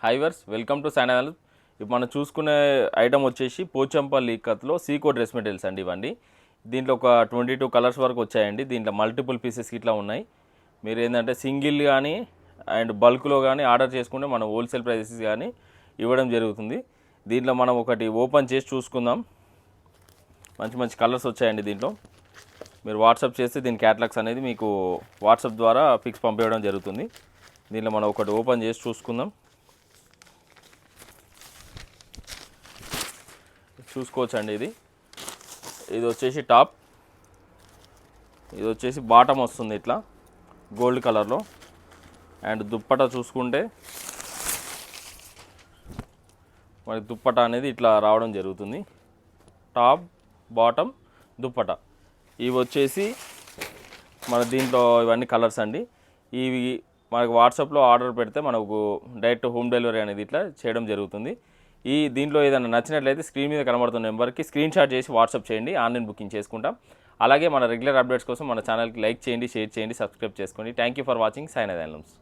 హైవర్స్ welcome to Sainath. ఇప్పుడు మనం చూసుకునే ఐటమ్ వచ్చేసి పోచంపల్లి ఇక్కత్లో సీకో డ్రెస్ మెటీరియల్స్ అండి. ఇవ్వండి దీంట్లో ఒక 22 కలర్స్ వరకు వచ్చాయండి. దీంట్లో మల్టిపుల్ పీసెస్ ఇట్లా ఉన్నాయి. మీరు ఏంటంటే సింగిల్ కానీ అండ్ బల్క్లో కానీ ఆర్డర్ చేసుకుంటే మనం హోల్సేల్ ప్రైసెస్ కానీ ఇవ్వడం జరుగుతుంది. దీంట్లో మనం ఒకటి ఓపెన్ చేసి చూసుకుందాం. మంచి మంచి కలర్స్ వచ్చాయండి. దీంట్లో మీరు వాట్సాప్ చేస్తే దీని క్యాటలాగ్స్ అనేది మీకు వాట్సాప్ ద్వారా పిక్స్ పంపించడం జరుగుతుంది. దీంట్లో మనం ఒకటి ఓపెన్ చేసి చూసుకుందాం. చూసుకోవచ్చండి. ఇది వచ్చేసి టాప్, ఇది వచ్చేసి బాటమ్ వస్తుంది ఇట్లా గోల్డ్ కలర్లో. అండ్ దుప్పట చూసుకుంటే మనకి దుప్పట అనేది ఇట్లా రావడం జరుగుతుంది. టాప్, బాటమ్, దుప్పట ఇవి వచ్చేసి మన దీంట్లో ఇవన్నీ కలర్స్ అండి. ఇవి మనకు వాట్సాప్లో ఆర్డర్ పెడితే మనకు డైరెక్ట్ హోమ్ డెలివరీ అనేది ఇట్లా చేయడం జరుగుతుంది. దీంట్లో ఏదైనా నచ్చినట్లయితే స్క్రీన్ మీద కనబడుతున్న నెంబర్కి స్క్రీన్ షాట్ చేసి వాట్సాప్ చేయండి. ఆన్లైన్ బుకింగ్ చేసుకుంటాం. అలాగే మన రెగ్యులర్ అప్డేట్స్ కోసం మన ఛానల్కి లైక్ చేయండి, షేర్ చేయండి, సబ్స్క్రైబ్ చేసుకోండి. Thank you for watching Sainath handlooms.